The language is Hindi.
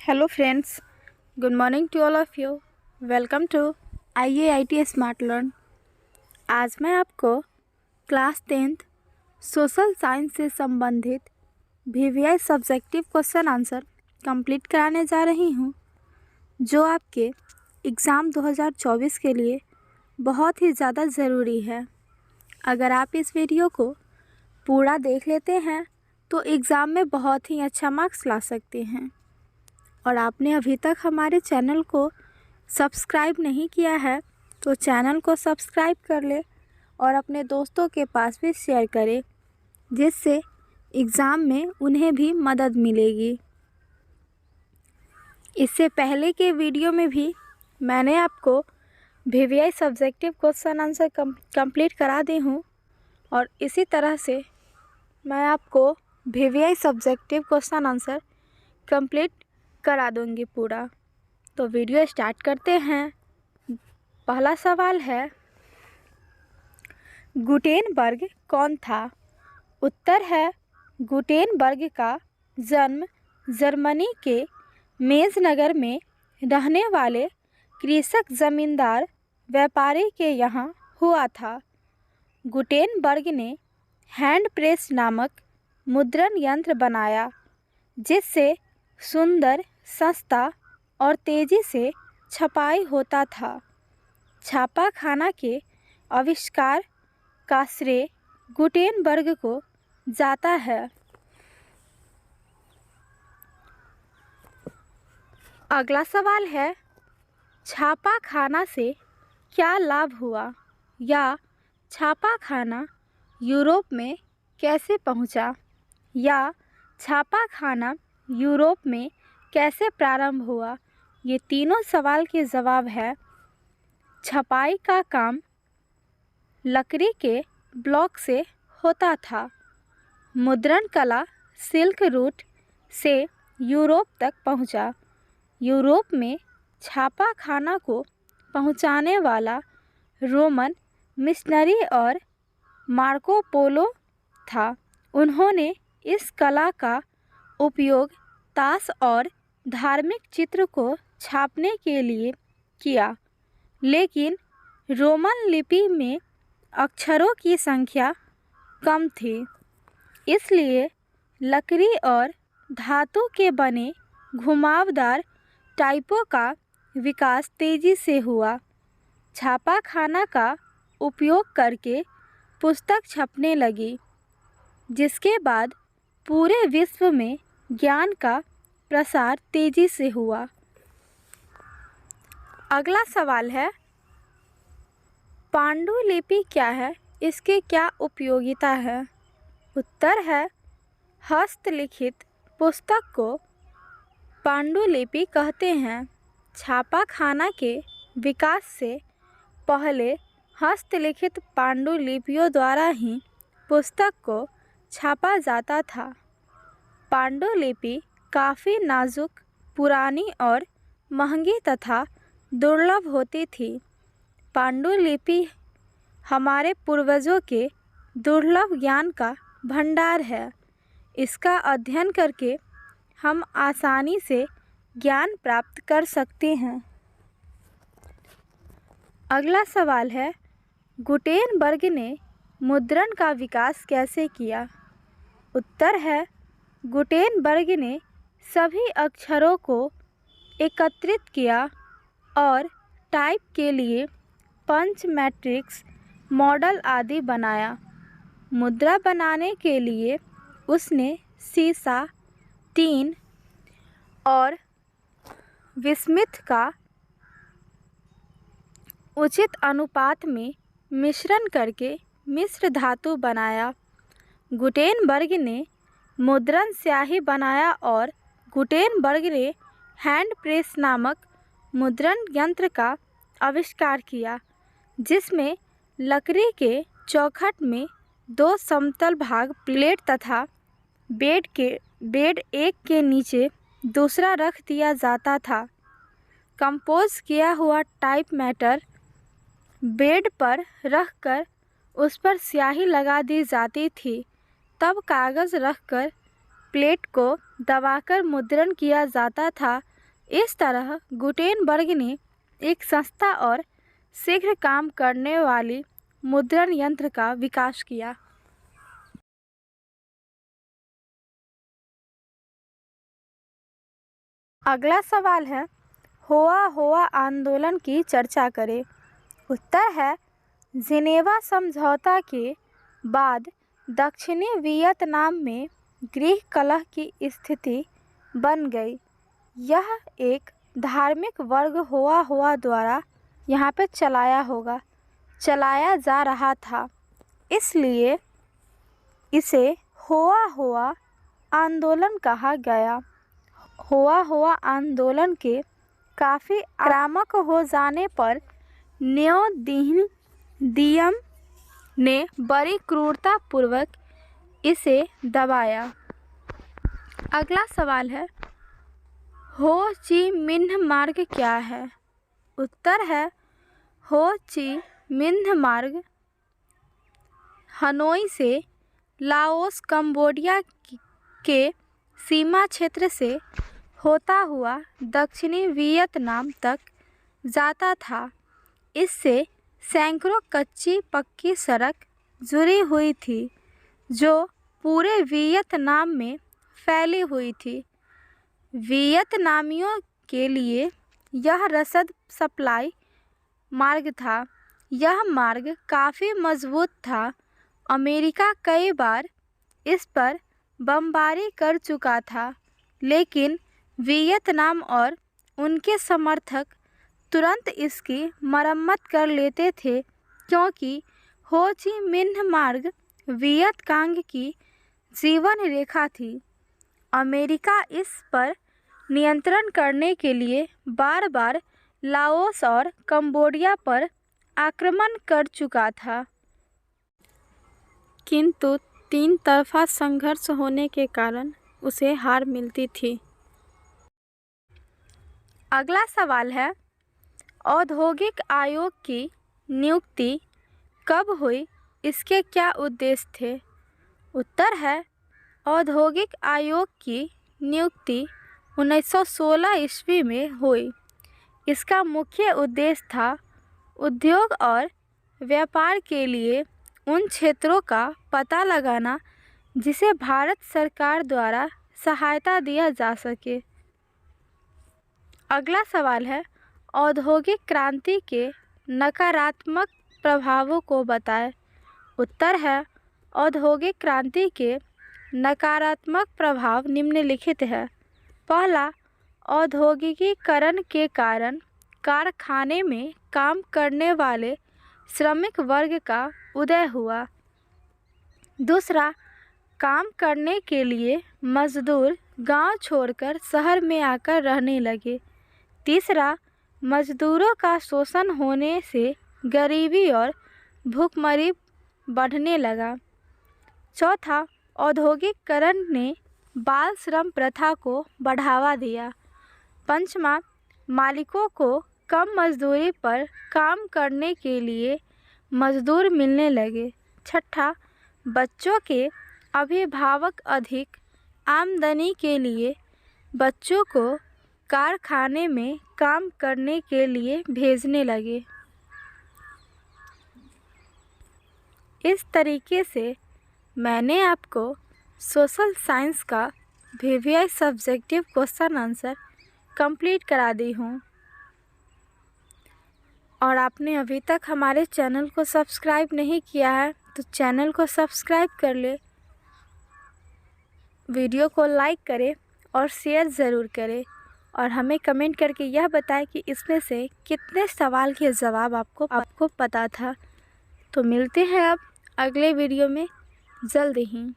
Hello friends, good morning to all of you. Welcome to IAIT smart learn. आज मैं आपको क्लास 10th सोशल साइंस से संबंधित VVI subjective question answer complete कराने जा रही हूँ, जो आपके एग्ज़ाम 2024 के लिए बहुत ही ज़्यादा ज़रूरी है। अगर आप इस वीडियो को पूरा देख लेते हैं तो एग्ज़ाम में बहुत ही अच्छा मार्क्स ला सकते हैं। और आपने अभी तक हमारे चैनल को सब्सक्राइब नहीं किया है तो चैनल को सब्सक्राइब कर ले और अपने दोस्तों के पास भी शेयर करें, जिससे एग्ज़ाम में उन्हें भी मदद मिलेगी। इससे पहले के वीडियो में भी मैंने आपको VVI subjective question answer complete करा दी हूँ, और इसी तरह से मैं आपको VVI subjective question answer complete करा दूंगी पूरा। तो वीडियो स्टार्ट करते हैं। पहला सवाल है, गुटेनबर्ग कौन था? उत्तर है, गुटेनबर्ग का जन्म जर्मनी के मेंज नगर में रहने वाले कृषक जमींदार व्यापारी के यहाँ हुआ था। गुटेनबर्ग ने हैंड प्रेस नामक मुद्रण यंत्र बनाया, जिससे सुंदर, सस्ता और तेज़ी से छपाई होता था। छापाखाना के आविष्कार का श्रेय गुटेनबर्ग को जाता है। अगला सवाल है, छापाखाना से क्या लाभ हुआ, या छापाखाना यूरोप में कैसे पहुंचा, या छापाखाना यूरोप में कैसे प्रारंभ हुआ? ये तीनों सवाल के जवाब है। छपाई का काम लकड़ी के ब्लॉक से होता था। मुद्रण कला सिल्क रूट से यूरोप तक पहुंचा। यूरोप में छापाखाना को पहुंचाने वाला रोमन मिशनरी और मार्को पोलो था। उन्होंने इस कला का उपयोग ताश और धार्मिक चित्र को छापने के लिए किया, लेकिन रोमन लिपि में अक्षरों की संख्या कम थी, इसलिए लकड़ी और धातु के बने घुमावदार टाइपों का विकास तेज़ी से हुआ। छापाखाना का उपयोग करके पुस्तक छपने लगी, जिसके बाद पूरे विश्व में ज्ञान का प्रसार तेजी से हुआ। अगला सवाल है, पांडुलिपि क्या है? इसके क्या उपयोगिता है? उत्तर है, हस्तलिखित पुस्तक को पांडुलिपि कहते हैं। छापाखाना के विकास से पहले हस्तलिखित पांडुलिपियों द्वारा ही पुस्तक को छापा जाता था। पांडुलिपि काफ़ी नाजुक, पुरानी और महंगी तथा दुर्लभ होती थी। पांडुलिपि हमारे पूर्वजों के दुर्लभ ज्ञान का भंडार है। इसका अध्ययन करके हम आसानी से ज्ञान प्राप्त कर सकते हैं। अगला सवाल है, गुटेनबर्ग ने मुद्रण का विकास कैसे किया? उत्तर है, गुटेनबर्ग ने सभी अक्षरों को एकत्रित किया और टाइप के लिए पंच, मैट्रिक्स, मॉडल आदि बनाया। मुद्रा बनाने के लिए उसने सीसा, टीन और विस्मिथ का उचित अनुपात में मिश्रण करके मिश्र धातु बनाया। गुटेनबर्ग ने मुद्रण स्याही बनाया और गुटेनबर्ग ने हैंड प्रेस नामक मुद्रण यंत्र का आविष्कार किया, जिसमें लकड़ी के चौखट में दो समतल भाग प्लेट तथा बेड एक के नीचे दूसरा रख दिया जाता था। कंपोज किया हुआ टाइप मैटर बेड पर रखकर उस पर स्याही लगा दी जाती थी। तब कागज़ रखकर प्लेट को दबाकर मुद्रण किया जाता था इस तरह गुटेनबर्ग ने एक सस्ता और शीघ्र काम करने वाली मुद्रण यंत्र का विकास किया। अगला सवाल है, होआ होआ आंदोलन की चर्चा करें। उत्तर है, जिनेवा समझौता के बाद दक्षिणी वियतनाम में गृह कलह की स्थिति बन गई। यह एक धार्मिक वर्ग होआ होआ द्वारा यहाँ पे चलाया जा रहा था, इसलिए इसे होआ होआ आंदोलन कहा गया। होआ होआ आंदोलन के काफ़ी आक्रामक हो जाने पर न्यो दियम ने बड़ी क्रूरतापूर्वक इसे दबाया। अगला सवाल है, हो ची मिन्ह मार्ग क्या है? उत्तर है, हो ची मिन्ह मार्ग हनोई से लाओस कंबोडिया के सीमा क्षेत्र से होता हुआ दक्षिणी वियतनाम तक जाता था। इससे सैकड़ों कच्ची पक्की सड़क जुड़ी हुई थी जो पूरे वियतनाम में फैली हुई थी। वियतनामियों के लिए यह रसद सप्लाई मार्ग था। यह मार्ग काफ़ी मजबूत था। अमेरिका कई बार इस पर बमबारी कर चुका था, लेकिन वियतनाम और उनके समर्थक तुरंत इसकी मरम्मत कर लेते थे, क्योंकि हो ची मिन्ह मार्ग वियतकांग की जीवन रेखा थी। अमेरिका इस पर नियंत्रण करने के लिए बार बार लाओस और कंबोडिया पर आक्रमण कर चुका था, किंतु तीन तरफा संघर्ष होने के कारण उसे हार मिलती थी। अगला सवाल है, औद्योगिक आयोग की नियुक्ति कब हुई? इसके क्या उद्देश्य थे? उत्तर है, औद्योगिक आयोग की नियुक्ति 1916 ईस्वी में हुई। इसका मुख्य उद्देश्य था उद्योग और व्यापार के लिए उन क्षेत्रों का पता लगाना जिसे भारत सरकार द्वारा सहायता दिया जा सके। अगला सवाल है, औद्योगिक क्रांति के नकारात्मक प्रभावों को बताएं। उत्तर है, औद्योगिक क्रांति के नकारात्मक प्रभाव निम्नलिखित है। पहला, औद्योगिकीकरण के कारण कारखाने में काम करने वाले श्रमिक वर्ग का उदय हुआ। दूसरा, काम करने के लिए मजदूर गांव छोड़कर शहर में आकर रहने लगे। तीसरा, मजदूरों का शोषण होने से गरीबी और भूखमरी बढ़ने लगा। चौथा, औद्योगिकीकरण ने बाल श्रम प्रथा को बढ़ावा दिया। पांचवा, मालिकों को कम मजदूरी पर काम करने के लिए मजदूर मिलने लगे। छठा, बच्चों के अभिभावक अधिक आमदनी के लिए बच्चों को कारखाने में काम करने के लिए भेजने लगे। इस तरीके से मैंने आपको सोशल साइंस का VVI subjective question answer complete करा दी हूँ। और आपने अभी तक हमारे चैनल को सब्सक्राइब नहीं किया है तो चैनल को सब्सक्राइब कर ले, वीडियो को लाइक करें और शेयर ज़रूर करें और हमें कमेंट करके यह बताएं कि इसमें से कितने सवाल के जवाब आपको पता था। तो मिलते हैं अब अगले वीडियो में जल्द ही।